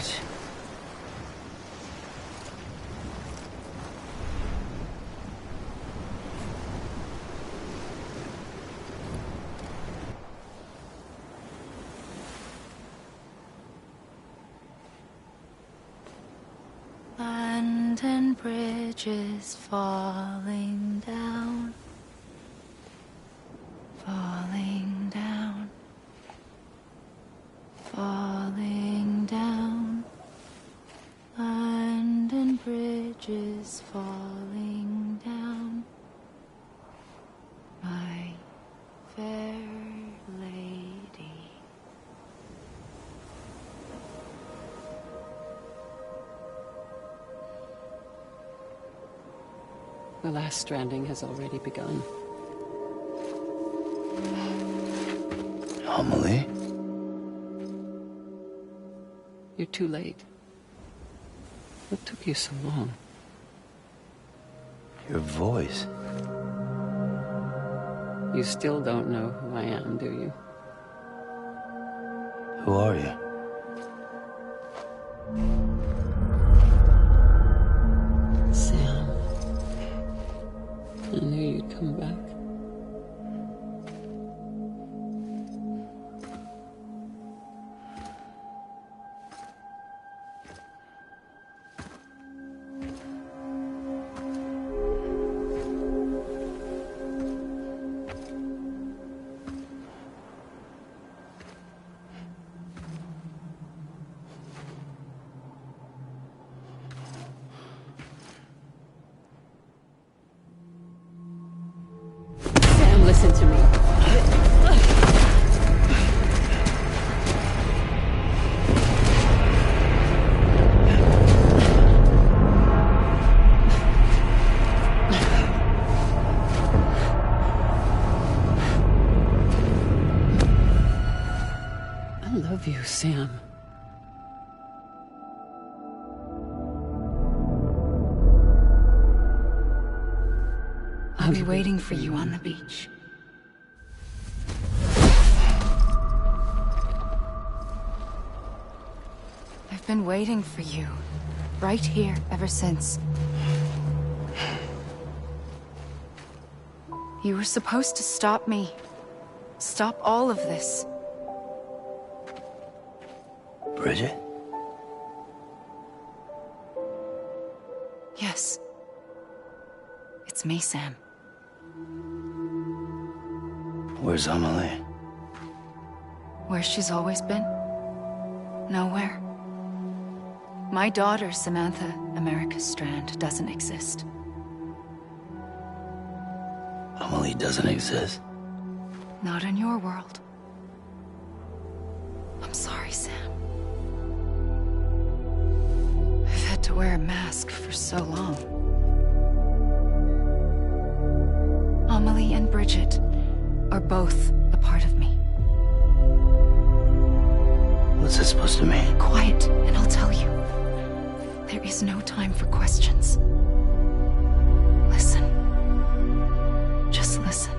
much. Land and bridges falling down, falling down, falling down. Land and bridges falling down, my fair lady. The last stranding has already begun. Amelie? You're too late. What took you so long? Your voice. You still don't know who I am, do you? Who are you? Sam. I knew you'd come back. Listen to me. I love you, Sam. I'll be waiting for you on the beach. I've been waiting for you, right here, ever since. You were supposed to stop me. Stop all of this. Bridget? Yes. It's me, Sam. Where's Amelie? Where she's always been. Nowhere. My daughter, Samantha America Strand, doesn't exist. Amelie doesn't exist. Not in your world. I'm sorry, Sam. I've had to wear a mask for so long. Amelie and Bridget are both a part of me. What's this supposed to mean? Quiet, and I'll tell you. There is no time for questions. Listen. Just listen.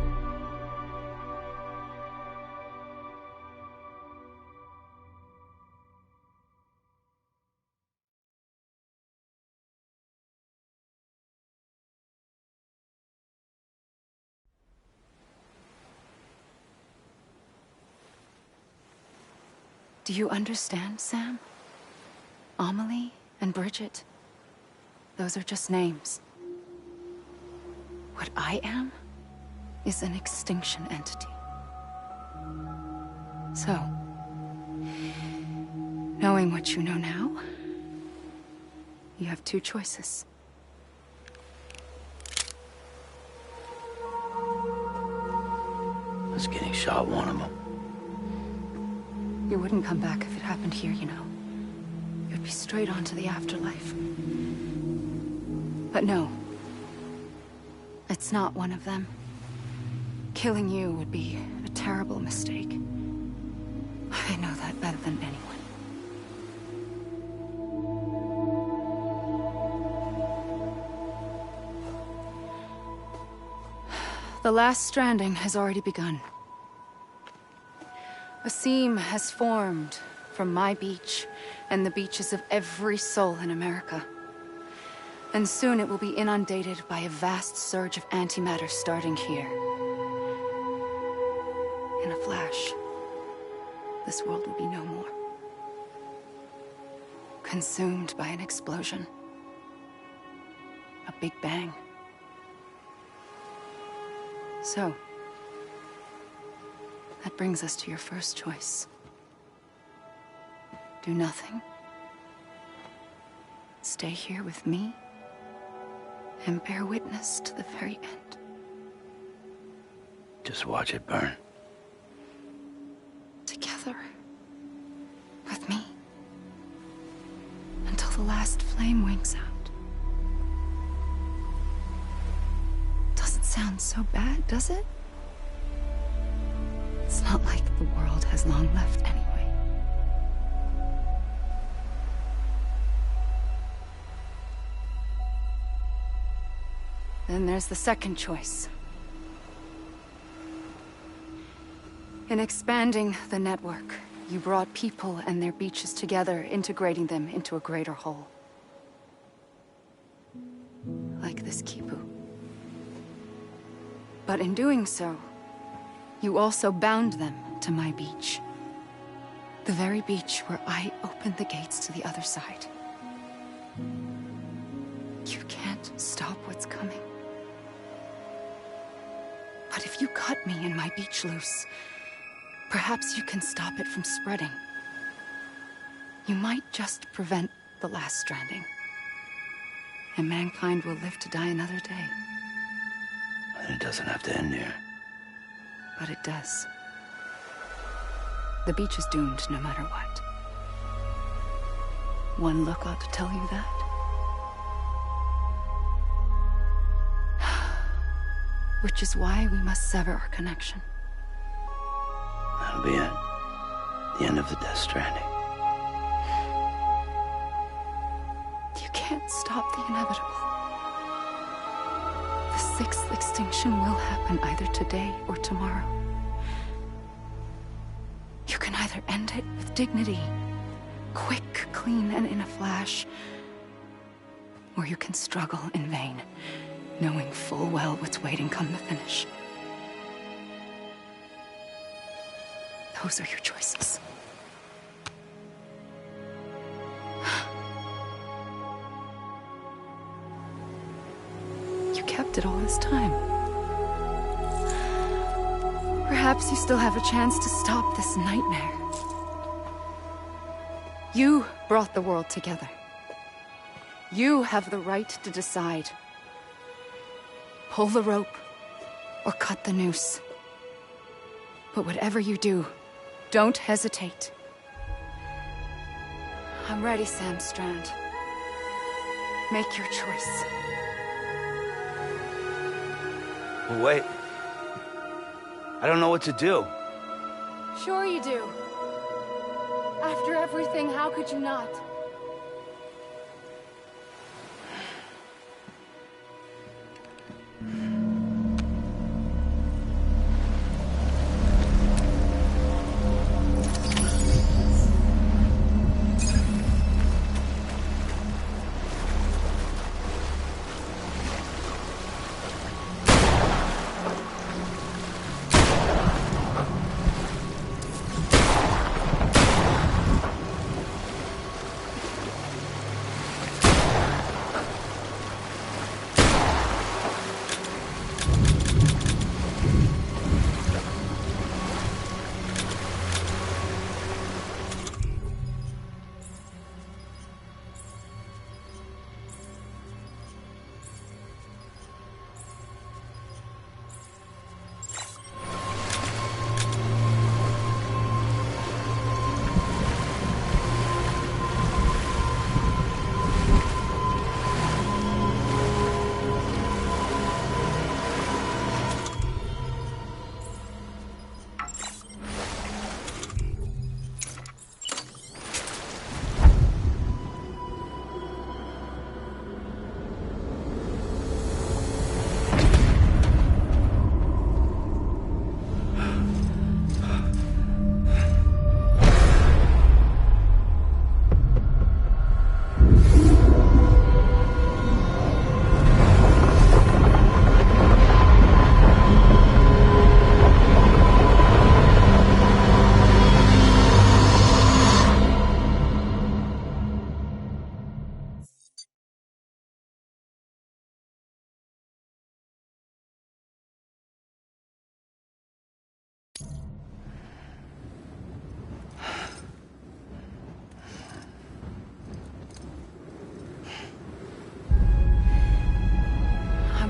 Do you understand, Sam? Amelie and Bridget, those are just names. What I am is an extinction entity. So, knowing what you know now, you have two choices. Was getting shot one of them. You wouldn't come back if it happened here, you know. You'd be straight on to the afterlife. But no. It's not one of them. Killing you would be a terrible mistake. I know that better than anyone. The last stranding has already begun. A seam has formed from my beach and the beaches of every soul in America. And soon it will be inundated by a vast surge of antimatter starting here. In a flash, this world will be no more. Consumed by an explosion. A big bang. So, that brings us to your first choice. Do nothing. Stay here with me and bear witness to the very end. Just watch it burn. Together. With me. Until the last flame winks out. Doesn't sound so bad, does it? It's not like the world has long left anyway. Then there's the second choice. In expanding the network, you brought people and their beaches together, integrating them into a greater whole. Like this Kipu. But in doing so, you also bound them to my beach. The very beach where I opened the gates to the other side. You can't stop what's coming. But if you cut me and my beach loose, perhaps you can stop it from spreading. You might just prevent the last stranding. And mankind will live to die another day. And it doesn't have to end here. But it does. The beach is doomed no matter what. One look ought to tell you that. Which is why we must sever our connection. That'll be it. The end of the Death Stranding. You can't stop the inevitable. The sixth extinction will happen either today or tomorrow. You can either end it with dignity, quick, clean, and in a flash, or you can struggle in vain, knowing full well what's waiting come the finish. Those are your choices. You kept it all this time. Perhaps you still have a chance to stop this nightmare. You brought the world together. You have the right to decide. Pull the rope or cut the noose. But whatever you do, don't hesitate. I'm ready, Sam Strand. Make your choice. Well, wait. I don't know what to do. Sure you do. After everything, how could you not?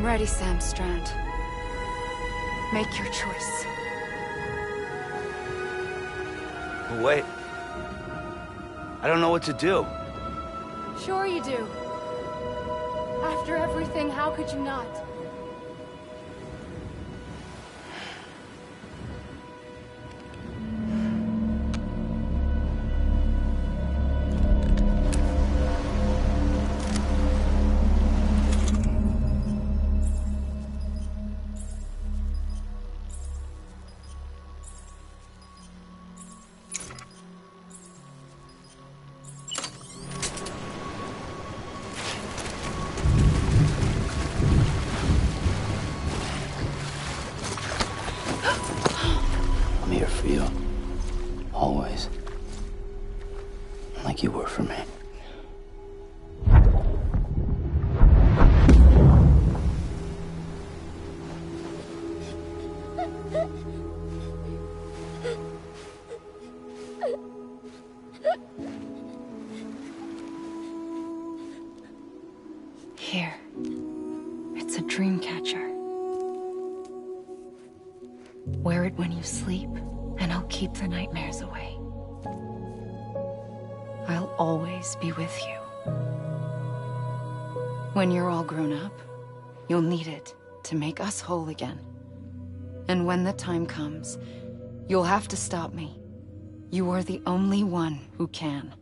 ready, Sam Strand. Make your choice. But wait. I don't know what to do. Sure you do. After everything, how could you not? I'm here for you. Always. Like you were for me. Here. It's a dream catcher. Wear it when you sleep, and I'll keep the nightmares away. I'll always be with you. When you're all grown up, you'll need it to make us whole again. And when the time comes, you'll have to stop me. You are the only one who can.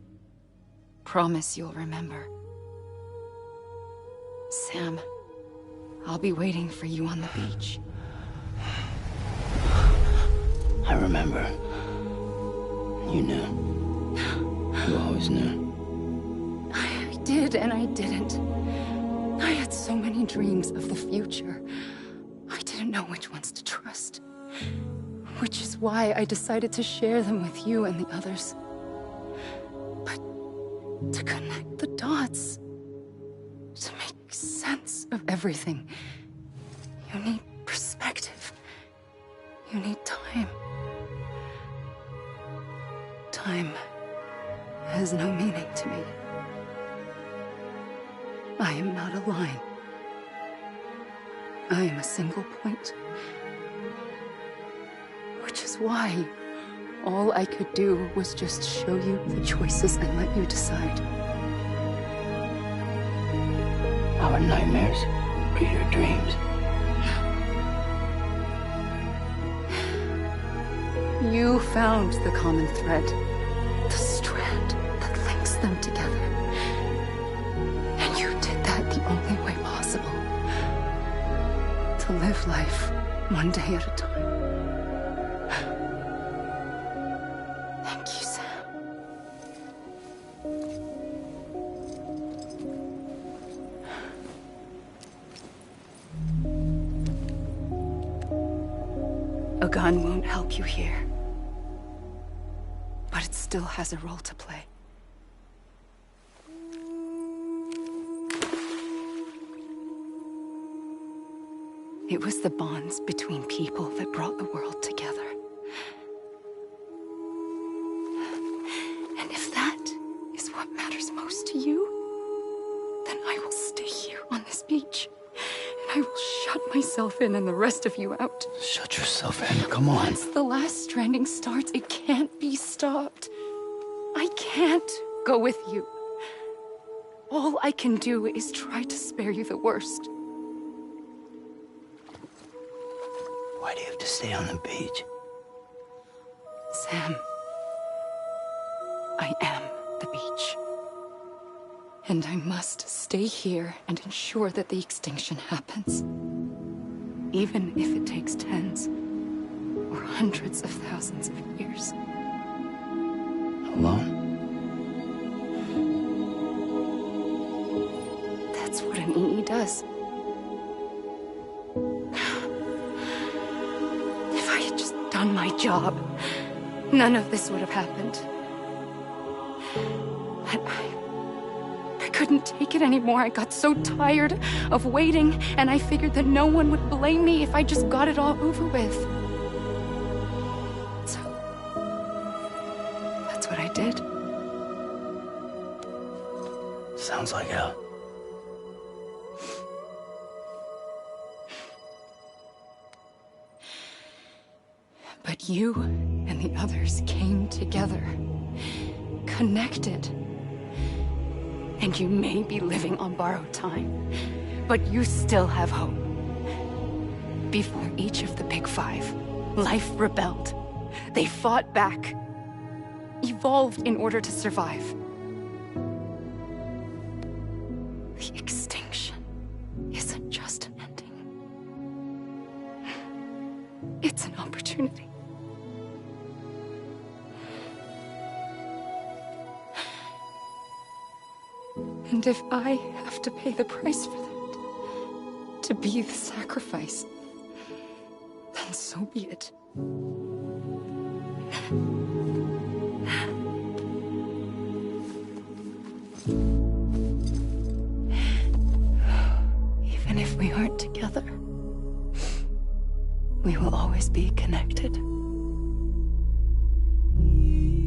Promise you'll remember. Sam, I'll be waiting for you on the beach. I remember. You knew. You always knew. I did and I didn't. I had so many dreams of the future. I didn't know which ones to trust. Which is why I decided to share them with you and the others. But to connect the dots, to make sense of everything, you need perspective. You need time. Time has no meaning to me. I am not a line. I am a single point. Which is why all I could do was just show you the choices and let you decide. Our nightmares are your dreams. You found the common thread, the strand that links them together. And you did that the only way possible. To live life one day at a time. Thank you, Sam. A gun won't help you here. But it still has a role to play. It was the bonds between people that brought the world together. And if that is what matters most to you, then I will stay here on this beach. And I will shut myself in and the rest of you out. Shut yourself in. Come on. Once the last stranding starts, it can't be stopped. I can't go with you. All I can do is try to spare you the worst. Why do you have to stay on the beach? Sam, I am the beach. And I must stay here and ensure that the extinction happens. Even if it takes tens or hundreds of thousands of years. Alone? That's what an EE does. If I had just done my job, none of this would have happened. But I couldn't take it anymore. I got so tired of waiting, and I figured that no one would blame me if I just got it all over with. So, that's what I did. Sounds like hell. You and the others came together, connected. And you may be living on borrowed time, but you still have hope. Before each of the Big Five, life rebelled. They fought back, evolved in order to survive. The extinction isn't just an ending. It's an opportunity. And if I have to pay the price for that, to be the sacrifice, then so be it. Even if we aren't together, we will always be connected.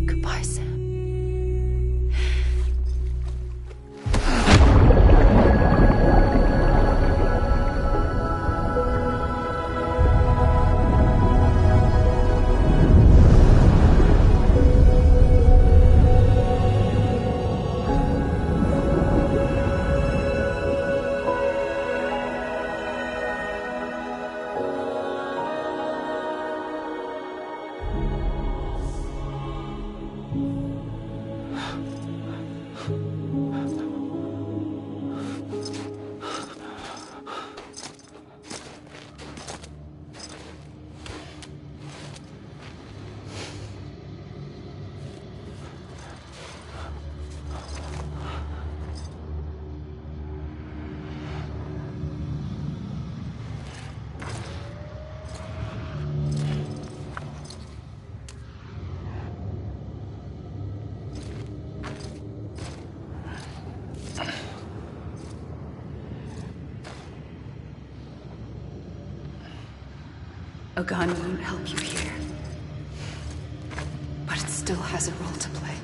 Goodbye, Sam. A gun won't help you here, but it still has a role to play.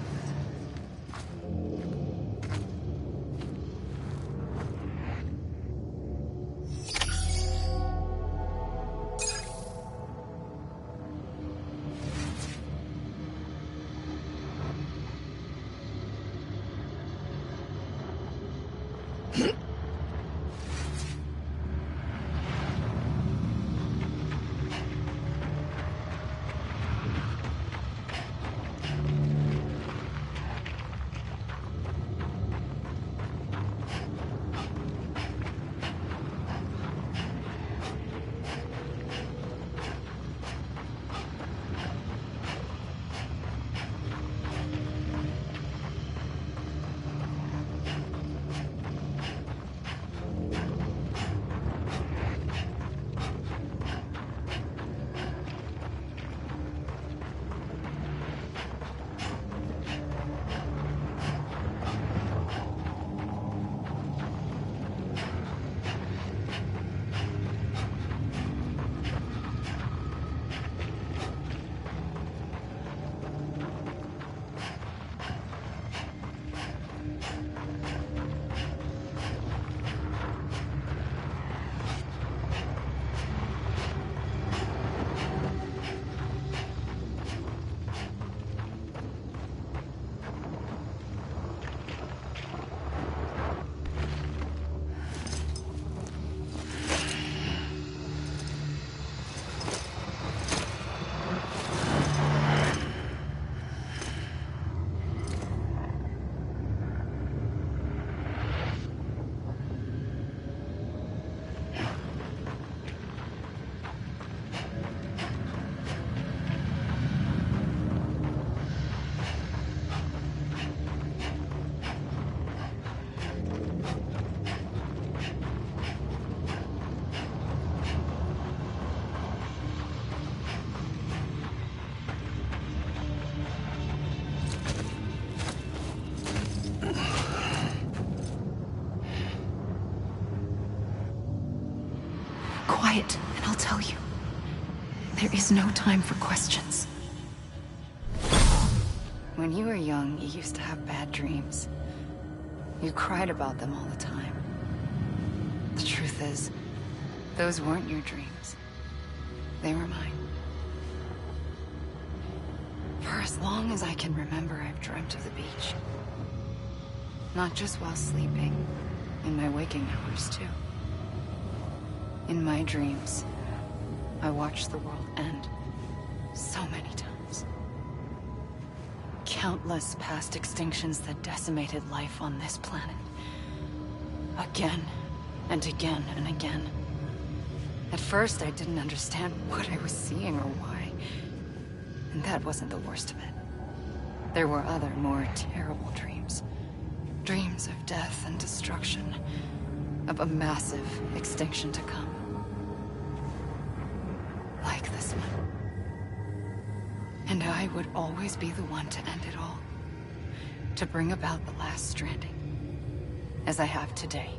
Quiet, and I'll tell you. There is no time for questions. When you were young, you used to have bad dreams. You cried about them all the time. The truth is, those weren't your dreams. They were mine. For as long as I can remember, I've dreamt of the beach. Not just while sleeping, in my waking hours too. In my dreams, I watched the world end so many times. Countless past extinctions that decimated life on this planet. Again, and again, and again. At first, I didn't understand what I was seeing or why. And that wasn't the worst of it. There were other, more terrible dreams. Dreams of death and destruction. Of a massive extinction to come. Like this one. And I would always be the one to end it all. To bring about the last stranding. As I have today.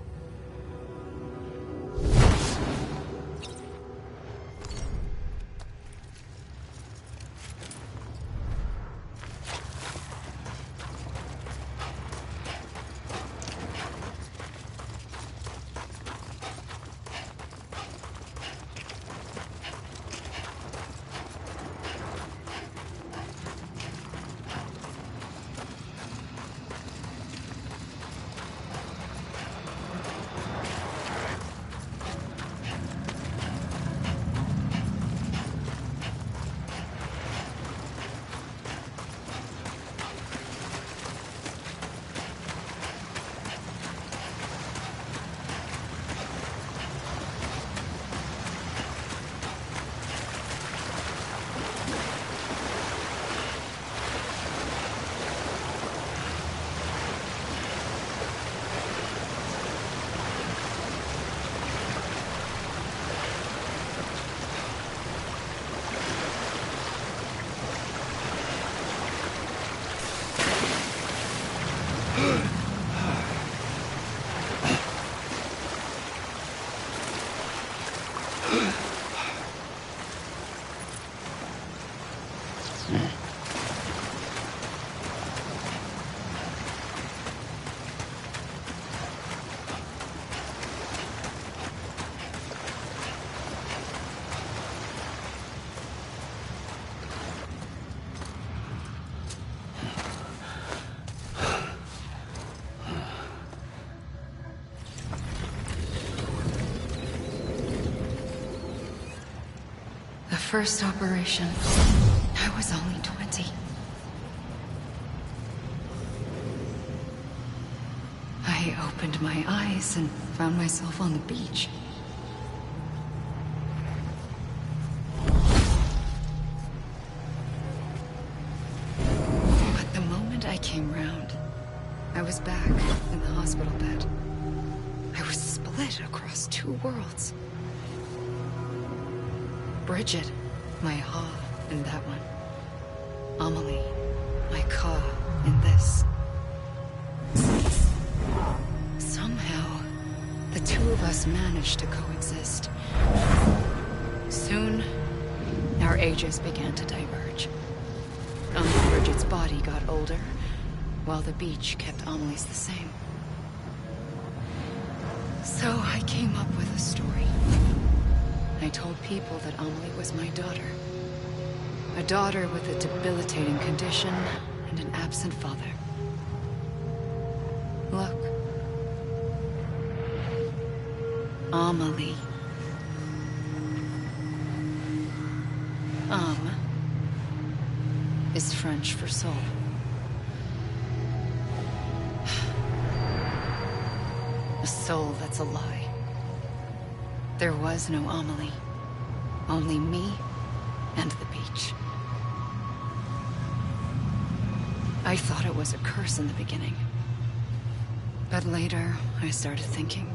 First operation, I was only 20. I opened my eyes and found myself on the beach. But the moment I came round, I was back in the hospital bed. I was split across two worlds. Bridget, my ha in that one. Amelie, my ka in this. Somehow, the two of us managed to coexist. Soon, our ages began to diverge. Bridget's body got older, while the beach kept Amelie's the same. So I came up with a story. I told people that Amelie was my daughter. A daughter with a debilitating condition and an absent father. Look. Amelie. Is French for soul. A soul that's a lie. There was no Amelie. Only me and the beach. I thought it was a curse in the beginning. But later, I started thinking,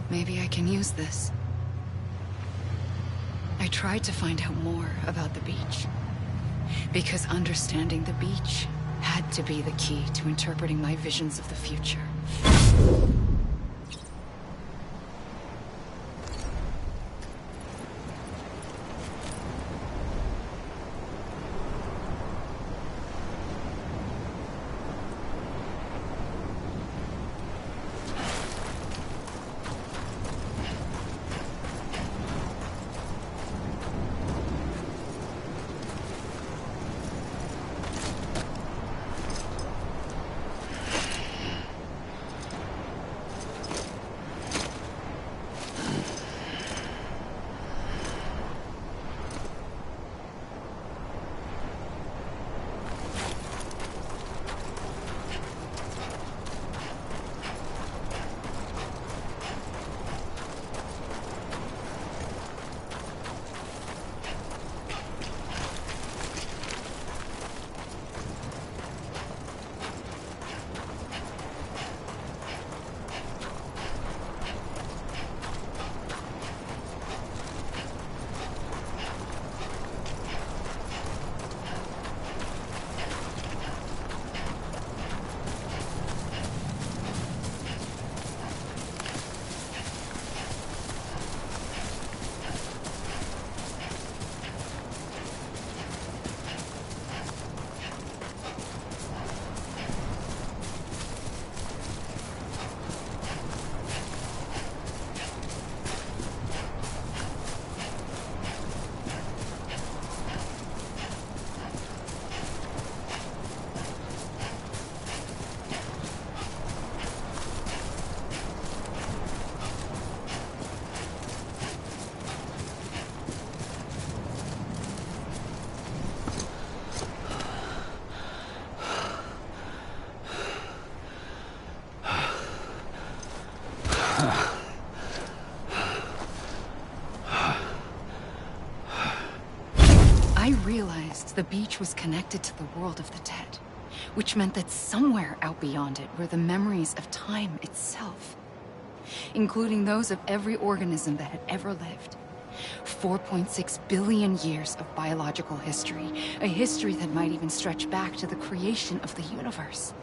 maybe I can use this. I tried to find out more about the beach. Because understanding the beach had to be the key to interpreting my visions of the future. The beach was connected to the world of the dead, which meant that somewhere out beyond it were the memories of time itself, including those of every organism that had ever lived. 4.6 billion years of biological history, a history that might even stretch back to the creation of the universe.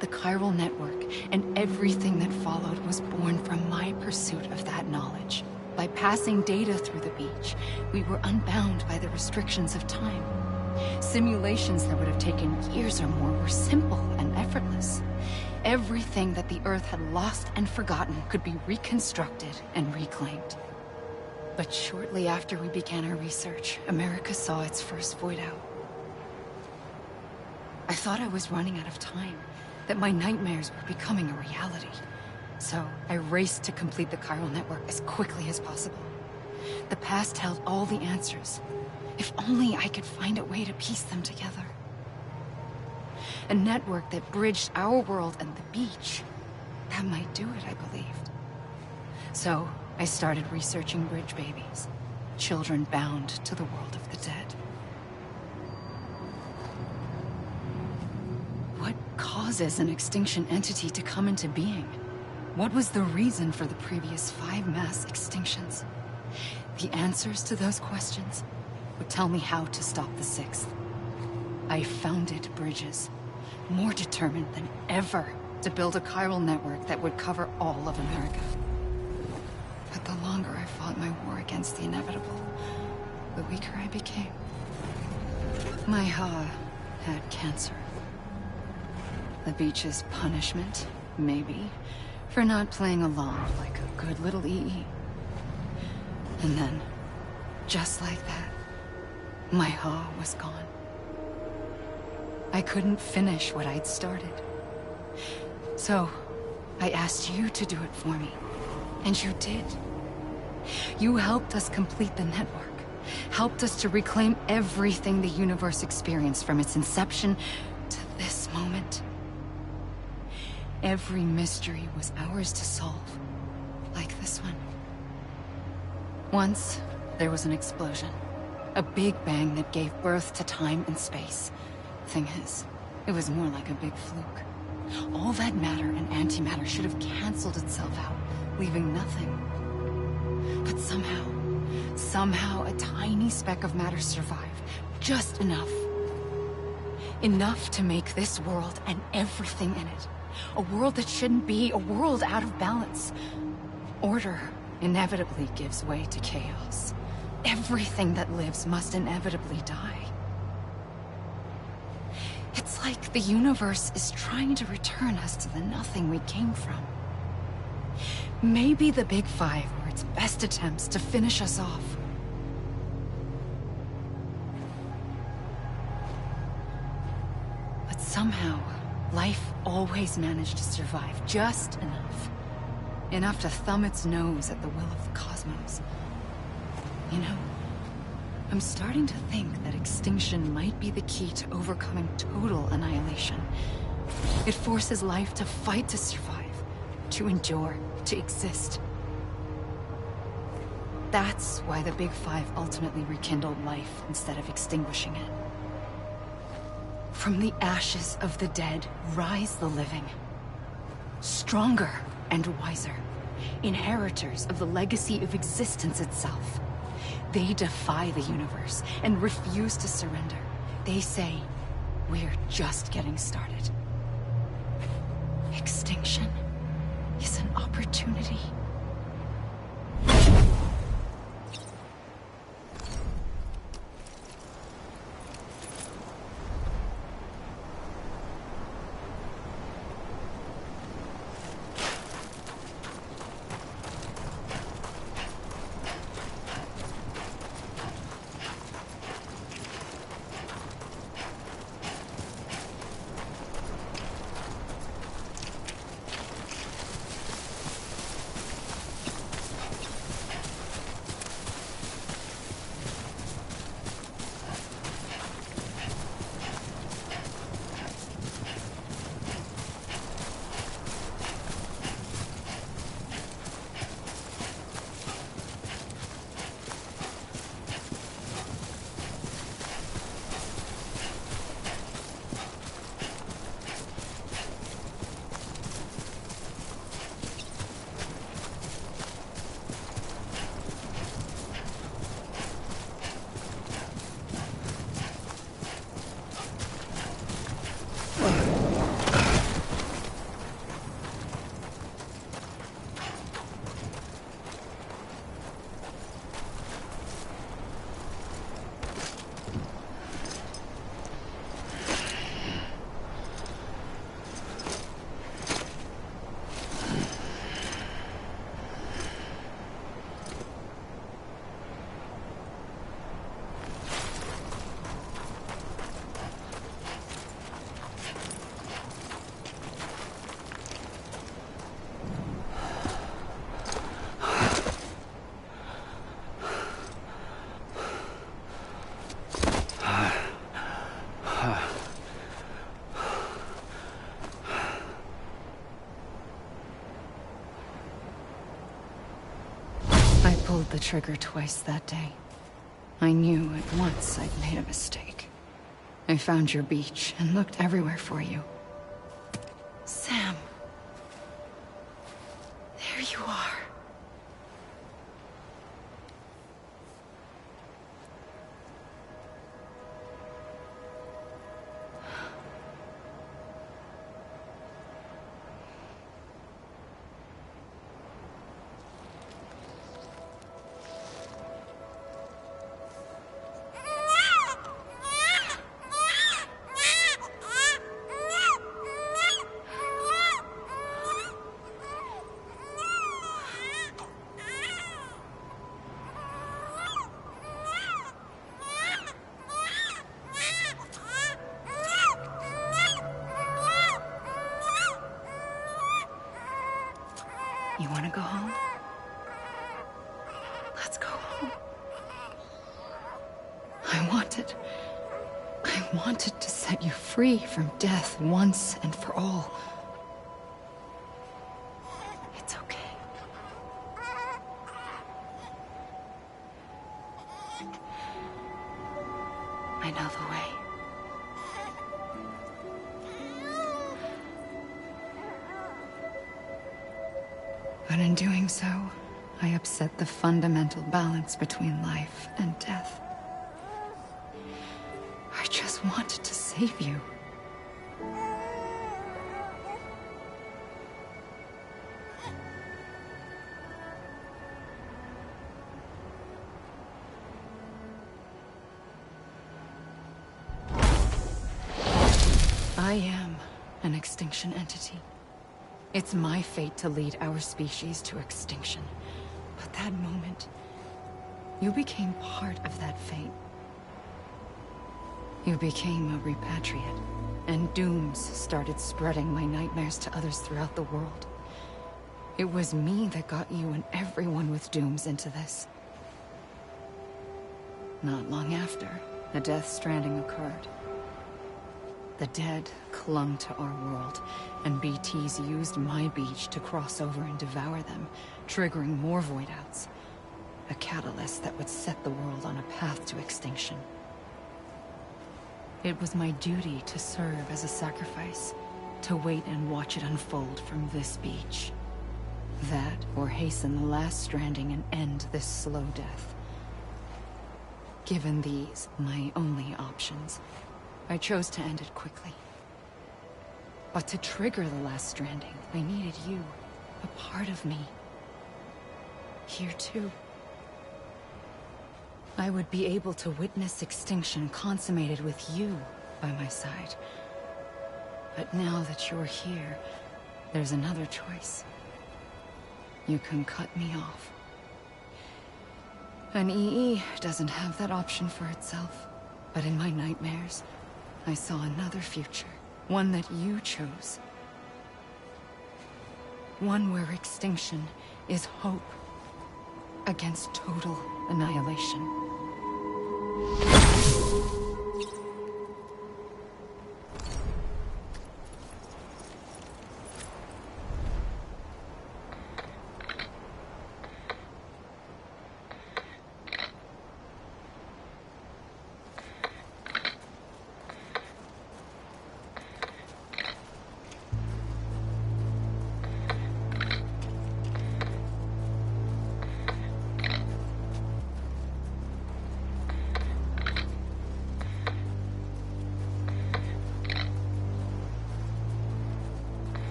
The chiral network and everything that followed was born from my pursuit of that knowledge. By passing data through the beach, we were unbound by the restrictions of time. Simulations that would have taken years or more were simple and effortless. Everything that the Earth had lost and forgotten could be reconstructed and reclaimed. But shortly after we began our research, America saw its first void out. I thought I was running out of time, that my nightmares were becoming a reality. So I raced to complete the chiral network as quickly as possible. The past held all the answers. If only I could find a way to piece them together. A network that bridged our world and the beach. That might do it, I believed. So I started researching bridge babies, children bound to the world of the dead. What causes an extinction entity to come into being? What was the reason for the previous 5 mass extinctions? The answers to those questions would tell me how to stop the 6th. I founded bridges, more determined than ever to build a chiral network that would cover all of America. But the longer I fought my war against the inevitable, the weaker I became. My Ha had cancer. The beach's punishment, maybe, for not playing along like a good little EE. And then, just like that, my Ha was gone. I couldn't finish what I'd started. So, I asked you to do it for me. And you did. You helped us complete the network. Helped us to reclaim everything the universe experienced from its inception to this moment. Every mystery was ours to solve. Like this one. Once, there was an explosion. A big bang that gave birth to time and space. Thing is, it was more like a big fluke. All that matter and antimatter should have canceled itself out, leaving nothing. But somehow a tiny speck of matter survived. Just enough. Enough to make this world and everything in it. A world that shouldn't be, a world out of balance. Order inevitably gives way to chaos. Everything that lives must inevitably die. It's like the universe is trying to return us to the nothing we came from. Maybe the Big Five were its best attempts to finish us off. But somehow, life always managed to survive just enough. Enough to thumb its nose at the will of the cosmos. You know, I'm starting to think that extinction might be the key to overcoming total annihilation. It forces life to fight to survive, to endure, to exist. That's why the Big Five ultimately rekindled life instead of extinguishing it. From the ashes of the dead rise the living. Stronger and wiser. Inheritors of the legacy of existence itself. They defy the universe and refuse to surrender. They say, we're just getting started. Extinction is an opportunity. I pulled the trigger twice that day. I knew at once I'd made a mistake. I found your beach and looked everywhere for you. Sam. There you are. You want to go home? Let's go home. I wanted to set you free from death once and for all. It's okay. I know the way. But in doing so, I upset the fundamental balance between life and death. I just wanted to save you. I am an extinction entity. It's my fate to lead our species to extinction. But that moment, you became part of that fate. You became a repatriate, and dooms started spreading my nightmares to others throughout the world. It was me that got you and everyone with dooms into this. Not long after, a death stranding occurred. The dead clung to our world, and BTs used my beach to cross over and devour them, triggering more void outs. A catalyst that would set the world on a path to extinction. It was my duty to serve as a sacrifice, to wait and watch it unfold from this beach. That, or hasten the last stranding and end this slow death. Given these, my only options, I chose to end it quickly. But to trigger the last stranding, I needed you, a part of me. Here too. I would be able to witness extinction consummated with you by my side. But now that you're here, there's another choice. You can cut me off. An EE doesn't have that option for itself. But in my nightmares, I saw another future. One that you chose. One where extinction is hope against total annihilation.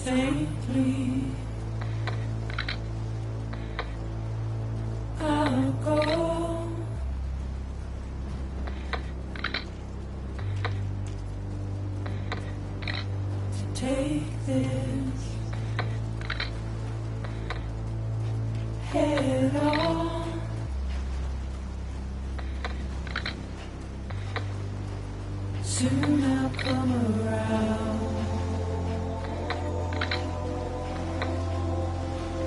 Faintly, I'll go. To take this head on. Soon I'll come around.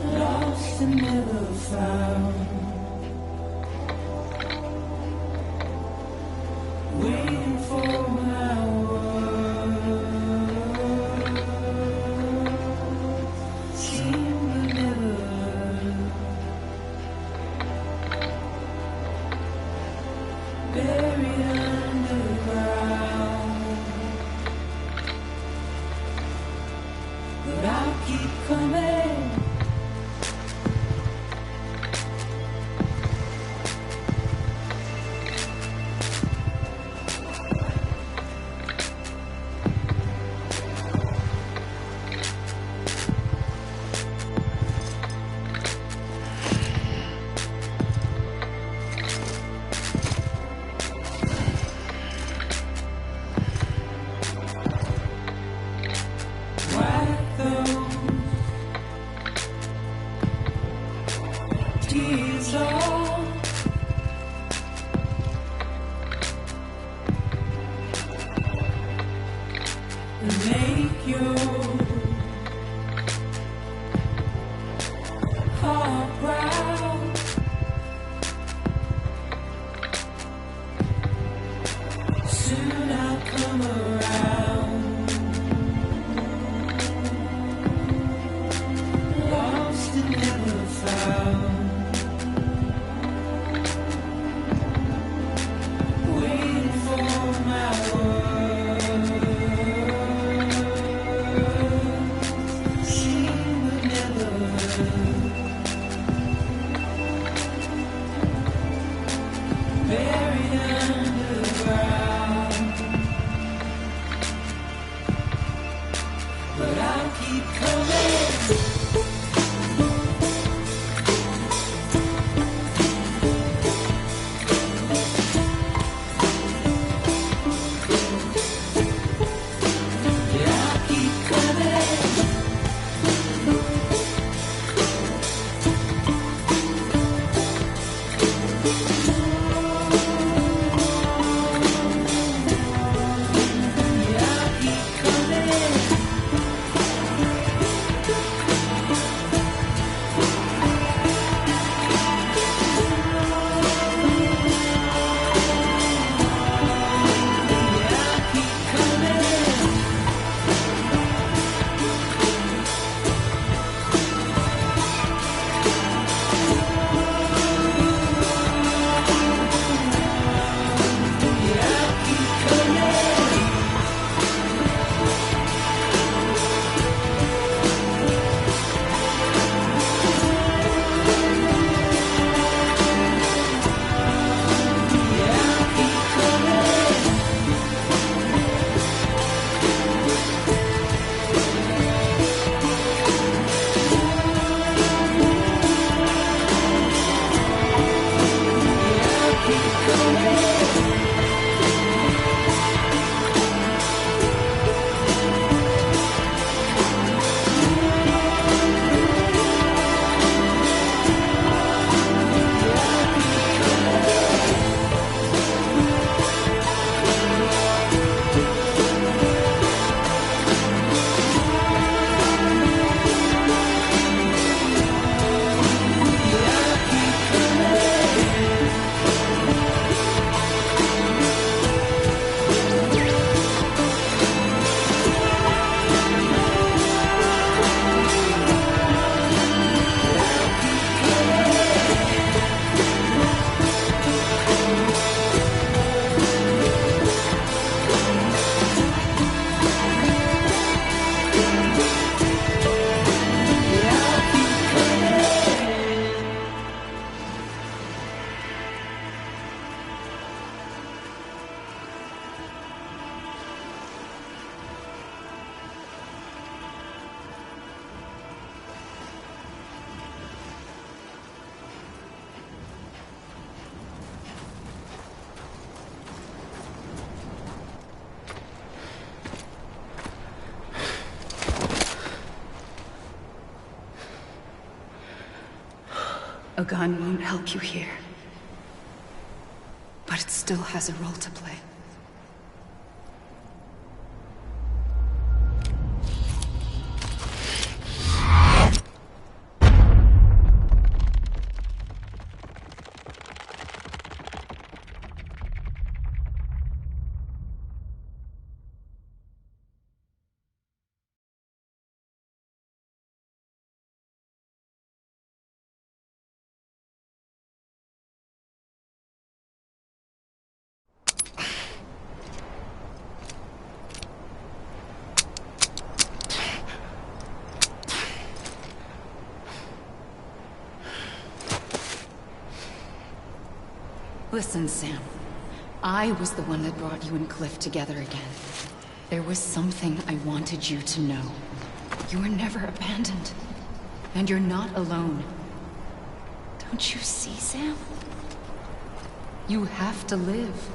Lost and never found. tears all. And make your heart proud. Soon I'll come around. Lost and never found. Waiting for my word. Seen but never heard. Buried underground. But I'll keep coming. Yeah, I'll keep coming. Yeah, I'll keep coming. Yeah, I'll keep coming. Yeah, I'll keep coming. Yeah, I'll keep coming. Yeah, I'll keep coming. A gun won't help you here. But it still has a role to play. Listen, Sam. I was the one that brought you and Cliff together again. There was something I wanted you to know. You were never abandoned. And you're not alone. Don't you see, Sam? You have to live.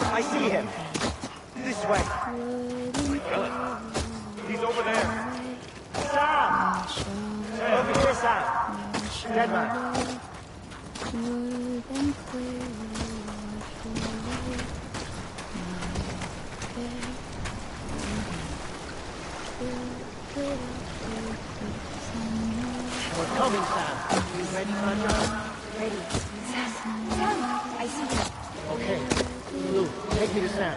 I see him. This way. Really? He's over there. Sam! Over here, Sam. Dead man. We're coming, Sam. You ready, Playa? Ready. Sam, I see him. Okay. Lou, take me to Sam.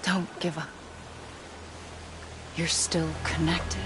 Don't give up. You're still connected.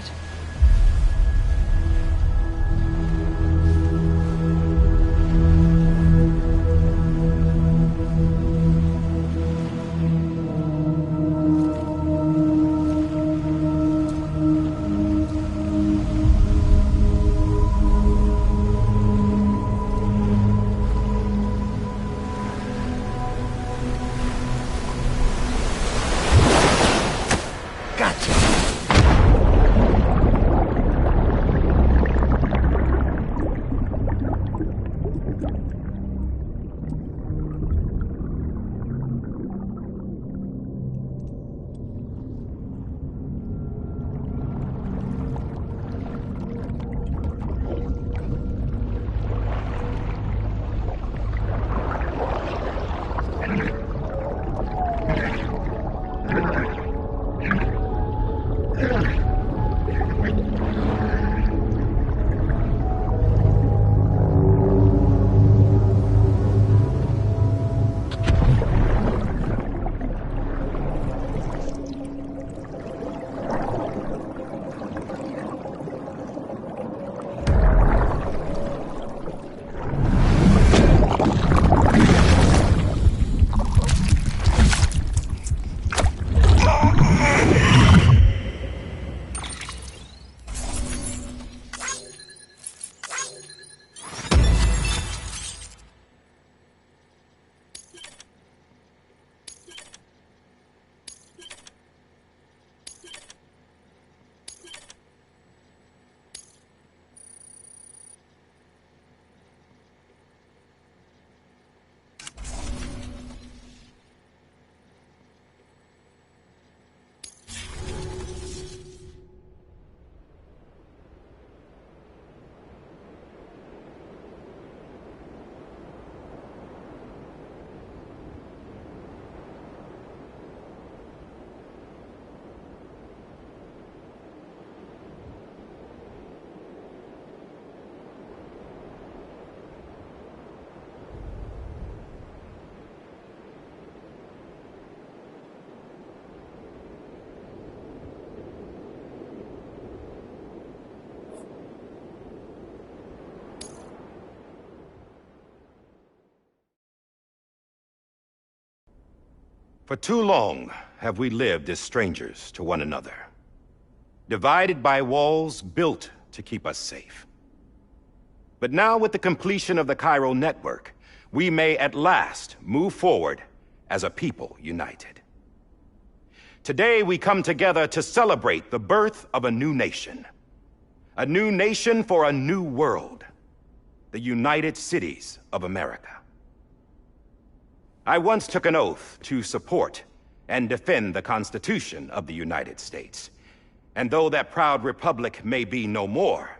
For too long have we lived as strangers to one another, divided by walls built to keep us safe. But now, with the completion of the chiral network, we may at last move forward as a people united. Today we come together to celebrate the birth of a new nation, A new nation for a new world. The United Cities of America. I once took an oath to support and defend the Constitution of the United States. And though that proud republic may be no more,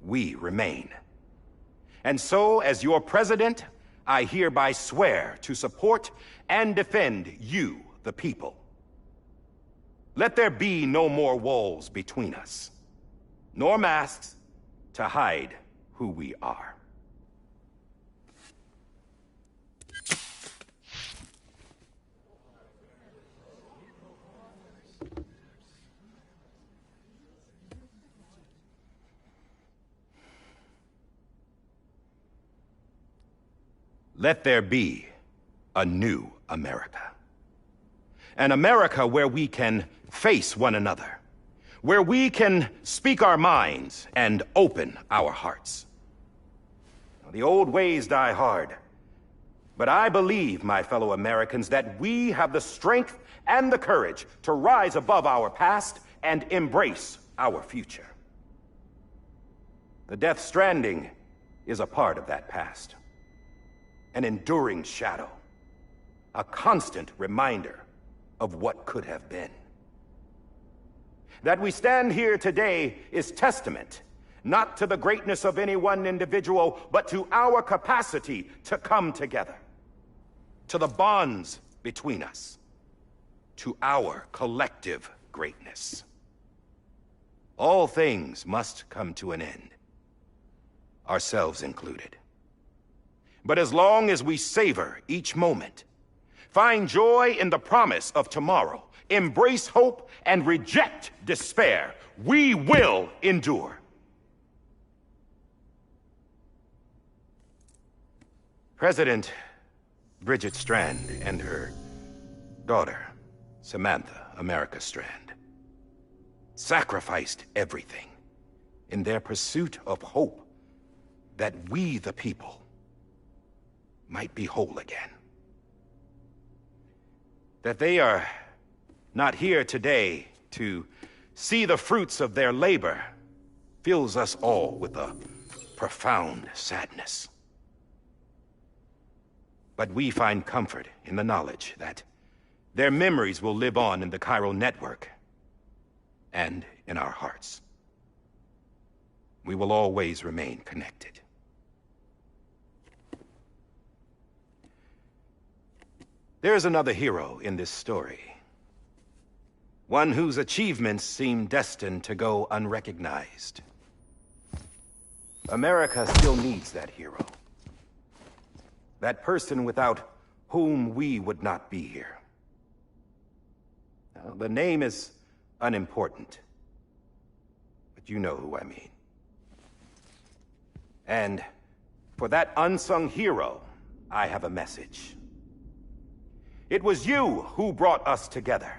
we remain. And so, as your president, I hereby swear to support and defend you, the people. Let there be no more walls between us, nor masks to hide who we are. Let there be a new America. An America where we can face one another, where we can speak our minds and open our hearts. The old ways die hard, but I believe, my fellow Americans, that we have the strength and the courage to rise above our past and embrace our future. The Death Stranding is a part of that past. An enduring shadow, a constant reminder of what could have been. That we stand here today is testament, not to the greatness of any one individual, but to our capacity to come together, to the bonds between us, to our collective greatness. All things must come to an end, ourselves included. But as long as we savor each moment, find joy in the promise of tomorrow, embrace hope, and reject despair, we will endure. President Bridget Strand and her daughter, Samantha America Strand, sacrificed everything in their pursuit of hope that we, the people, might be whole again. That they are not here today to see the fruits of their labor fills us all with a profound sadness. But we find comfort in the knowledge that their memories will live on in the chiral network and in our hearts. We will always remain connected. There's another hero in this story. One whose achievements seem destined to go unrecognized. America still needs that hero. That person without whom we would not be here. Now, the name is unimportant, but you know who I mean. And for that unsung hero, I have a message. It was you who brought us together.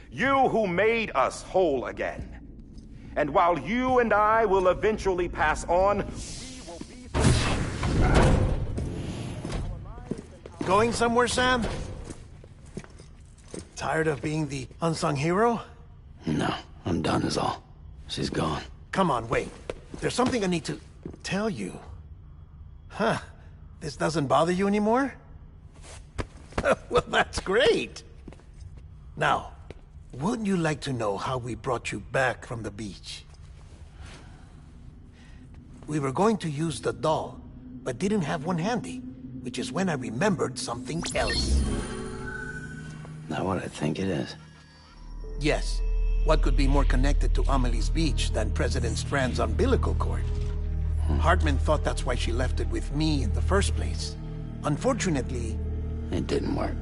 You who made us whole again. And while you and I will eventually pass on, we will be... Going somewhere, Sam? Tired of being the unsung hero? No, I'm done is all. She's gone. Come on, wait. There's something I need to tell you. Huh. This doesn't bother you anymore? Well, that's great. Now, wouldn't you like to know how we brought you back from the beach? We were going to use the doll, but didn't have one handy, which is when I remembered something else. Not what I think it is. Yes. What could be more connected to Amelie's beach than President Strand's umbilical cord? Hartman thought that's why she left it with me in the first place. Unfortunately... It didn't work.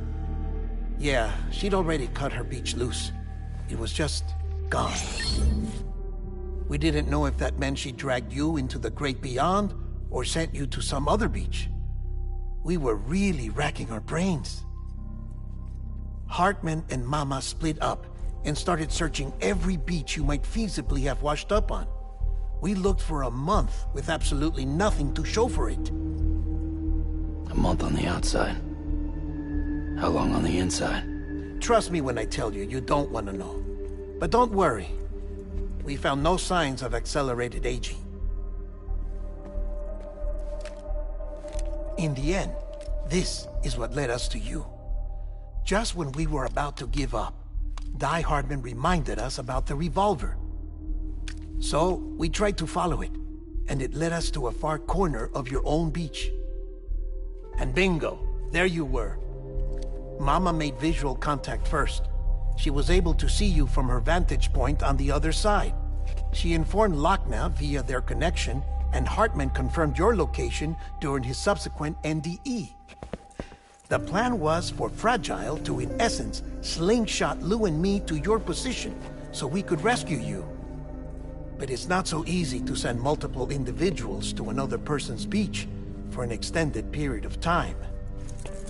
Yeah, she'd already cut her beach loose. It was just gone. We didn't know if that meant she dragged you into the great beyond or sent you to some other beach. We were really racking our brains. Hartman and Mama split up and started searching every beach you might feasibly have washed up on. We looked for a month with absolutely nothing to show for it. A month on the outside. How long on the inside? Trust me when I tell you, you don't want to know. But don't worry. we found no signs of accelerated aging. In the end, this is what led us to you. Just when we were about to give up, Die Hardman reminded us about the revolver. So, we tried to follow it, and it led us to a far corner of your own beach. And bingo, there you were. Mama made visual contact first. She was able to see you from her vantage point on the other side. She informed Lochna via their connection, and Hartman confirmed your location during his subsequent NDE. The plan was for Fragile to, in essence, slingshot Lou and me to your position so we could rescue you. But it's not so easy to send multiple individuals to another person's beach for an extended period of time.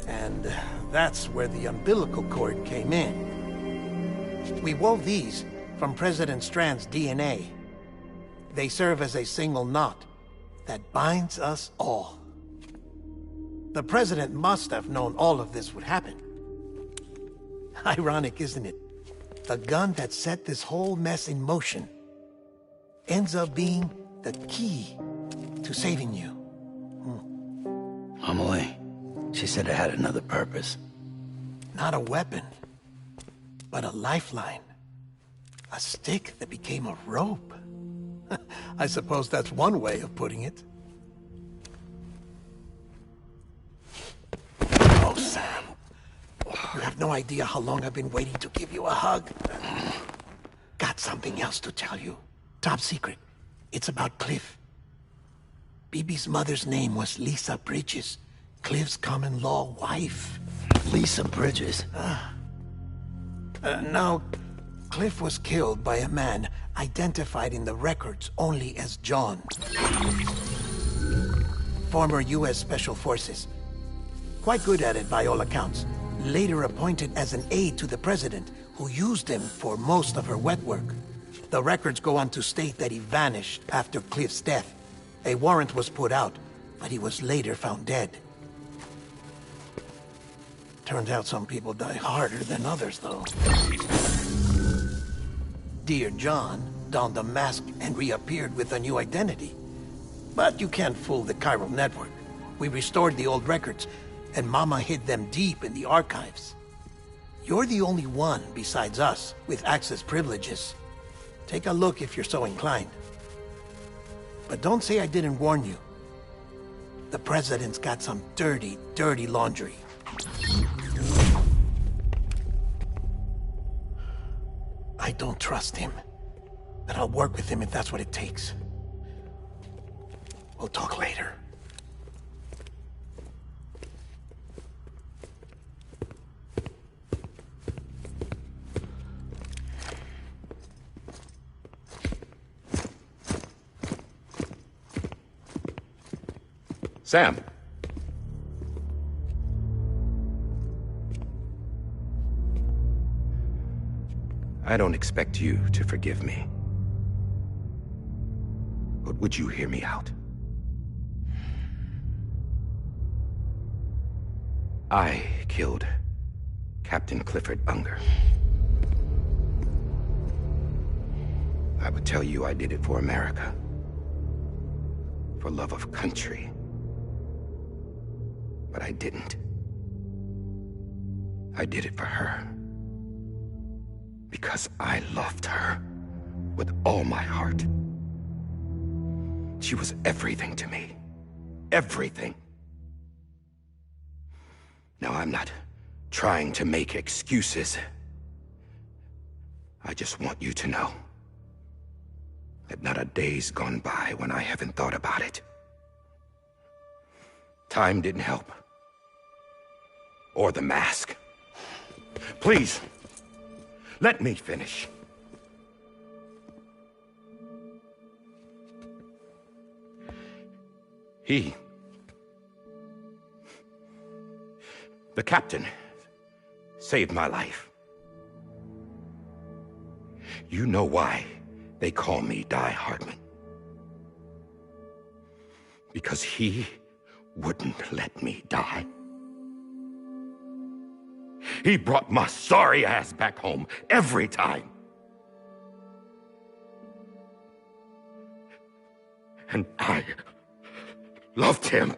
And that's where the umbilical cord came in. We wove these from President Strand's DNA. They serve as a single knot that binds us all. The President must have known all of this would happen. Ironic, isn't it? The gun that set this whole mess in motion ends up being the key to saving you. Amelie, she said it had another purpose. Not a weapon, but a lifeline. A stick that became a rope. I suppose that's one way of putting it. Oh, Sam. You have no idea how long I've been waiting to give you a hug. Got something else to tell you. Top secret. It's about Cliff. Bibi's mother's name was Lisa Bridges, Cliff's common-law wife. Lisa Bridges? Now, Cliff was killed by a man identified in the records only as John. Former U.S. Special Forces. Quite good at it by all accounts. Later appointed as an aide to the president, who used him for most of her wet work. The records go on to state that he vanished after Cliff's death. A warrant was put out, but he was later found dead. Turns out some people die harder than others, though. Dear John donned a mask and reappeared with a new identity. But you can't fool the chiral network. We restored the old records, and Mama hid them deep in the archives. You're the only one, besides us, with access privileges. Take a look if you're so inclined. But don't say I didn't warn you. The president's got some dirty, dirty laundry. I don't trust him, but I'll work with him if that's what it takes. We'll talk later. Sam. I don't expect you to forgive me. But would you hear me out? I killed Captain Clifford Unger. I would tell you I did it for America. For love of country. But I didn't. I did it for her. Because I loved her with all my heart. She was everything to me. Everything. Now, I'm not trying to make excuses. I just want you to know that not a day's gone by when I haven't thought about it. Time didn't help. Or the mask. Please, let me finish. The captain, saved my life. You know why they call me Die Hardman. Because he wouldn't let me die. He brought my sorry ass back home every time. And I loved him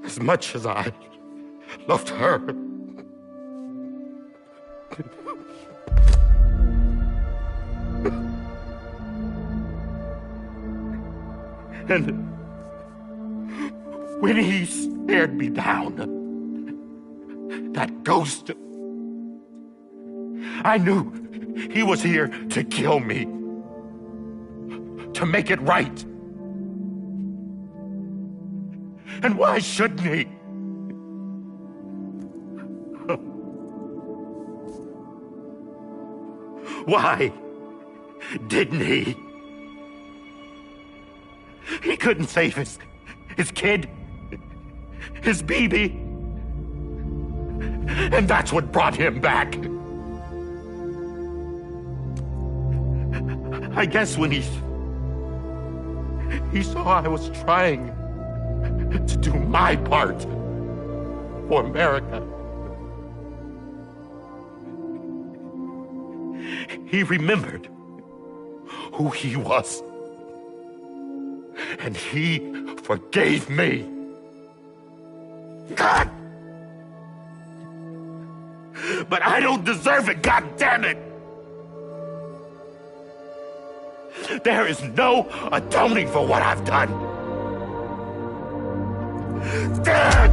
as much as I loved her. And when he stared me down, that ghost, I knew he was here to kill me, to make it right. And why shouldn't he? Why didn't he? He couldn't save his kid, his baby. And that's what brought him back. I guess when he saw I was trying to do my part for America, he remembered who he was. And he forgave me. God! But I don't deserve it, God damn it! There is no atoning for what I've done. God!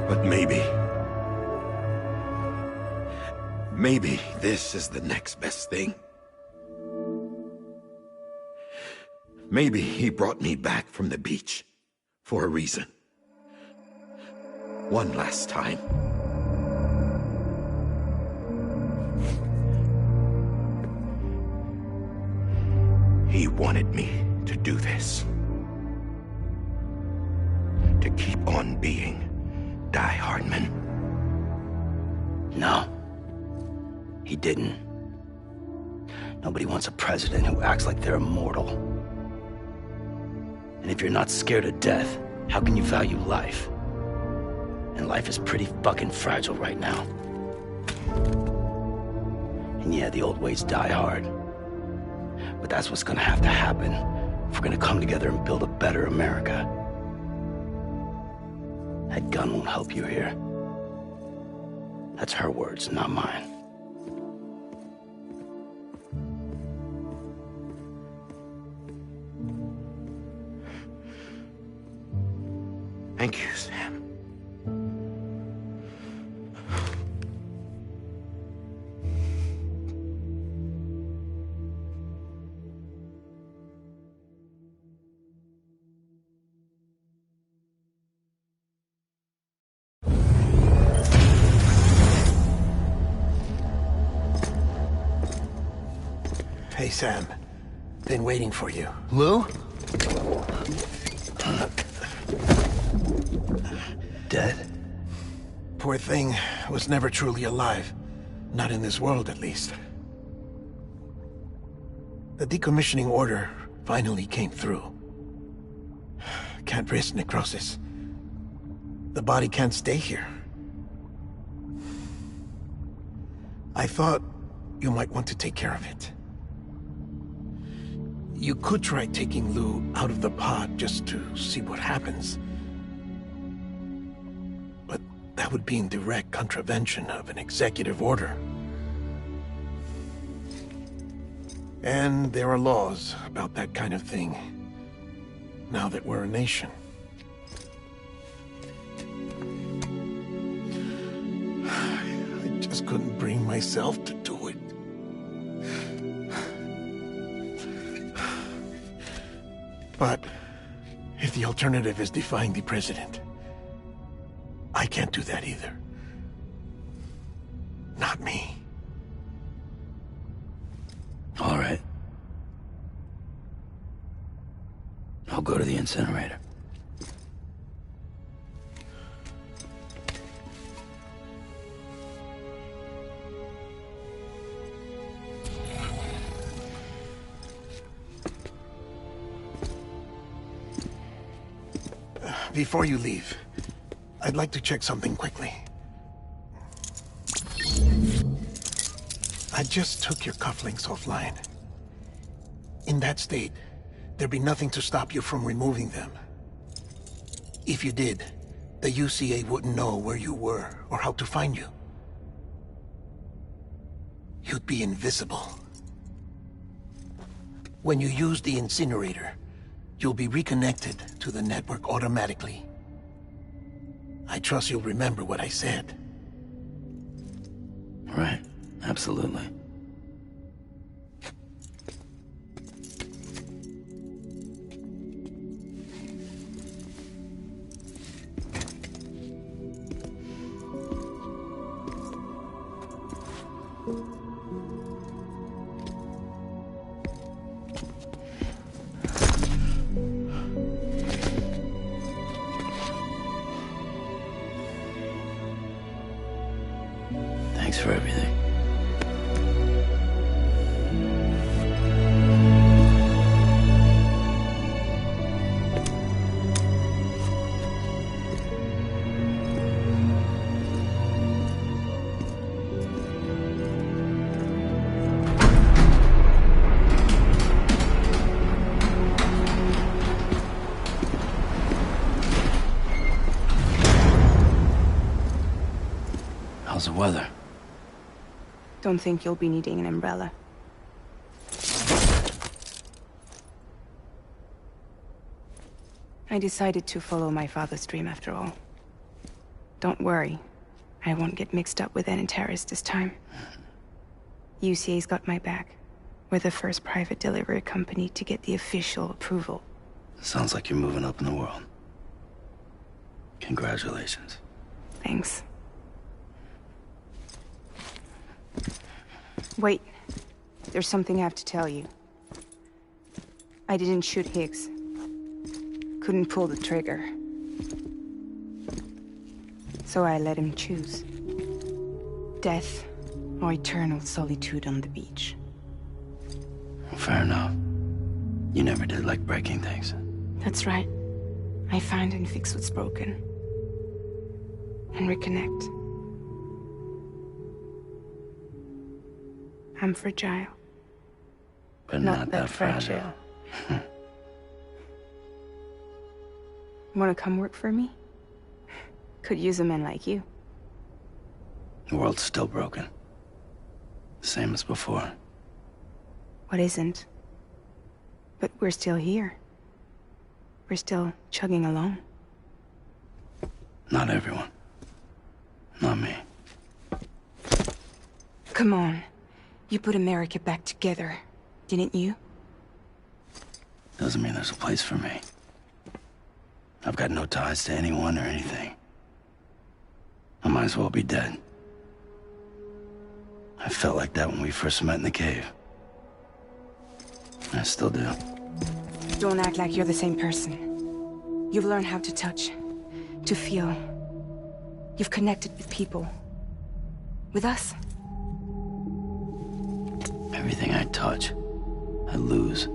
But maybe this is the next best thing. Maybe he brought me back from the beach for a reason. One last time. He wanted me to do this. To keep on being Die Hardman. No. He didn't. Nobody wants a president who acts like they're immortal. And if you're not scared of death, how can you value life? And life is pretty fucking fragile right now. And yeah, the old ways die hard. But that's what's gonna have to happen if we're gonna come together and build a better America. That gun won't help you here. That's her words, not mine. Thank you, Sam. Hey, Sam. Been waiting for you. Lou? Dead? Poor thing was never truly alive. Not in this world, at least. The decommissioning order finally came through. Can't risk necrosis. The body can't stay here. I thought you might want to take care of it. You could try taking Lou out of the pod just to see what happens. But that would be in direct contravention of an executive order. And there are laws about that kind of thing, now that we're a nation. I just couldn't bring myself to do it. But if the alternative is defying the president, I can't do that either. Not me. incinerator. Before you leave, I'd like to check something quickly. I just took your cufflinks offline. In that state, there'd be nothing to stop you from removing them. If you did, the UCA wouldn't know where you were or how to find you. You'd be invisible. When you use the incinerator, you'll be reconnected to the network automatically. I trust you'll remember what I said. Right, absolutely. Thanks for everything. How's the weather? Don't think you'll be needing an umbrella. I decided to follow my father's dream after all. Don't worry, I won't get mixed up with any terrorists this time. UCA's got my back. We're the first private delivery company to get the official approval. Sounds like you're moving up in the world. Congratulations. Thanks. Wait, there's something I have to tell you. I didn't shoot Higgs. Couldn't pull the trigger. So I let him choose. Death or eternal solitude on the beach. Fair enough. You never did like breaking things. That's right. I find and fix what's broken. And reconnect. I'm fragile. But not that fragile. Wanna come work for me? Could use a man like you. The world's still broken. Same as before. What isn't? But we're still here. We're still chugging along. Not everyone. Not me. Come on. You put America back together, didn't you? Doesn't mean there's a place for me. I've got no ties to anyone or anything. I might as well be dead. I felt like that when we first met in the cave. I still do. Don't act like you're the same person. You've learned how to touch, to feel. You've connected with people. With us. Everything I touch, I lose.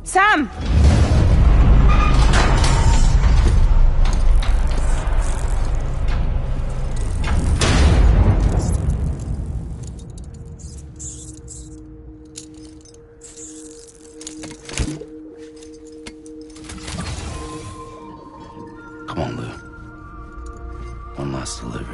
Sam! Come on, Lou. One last delivery.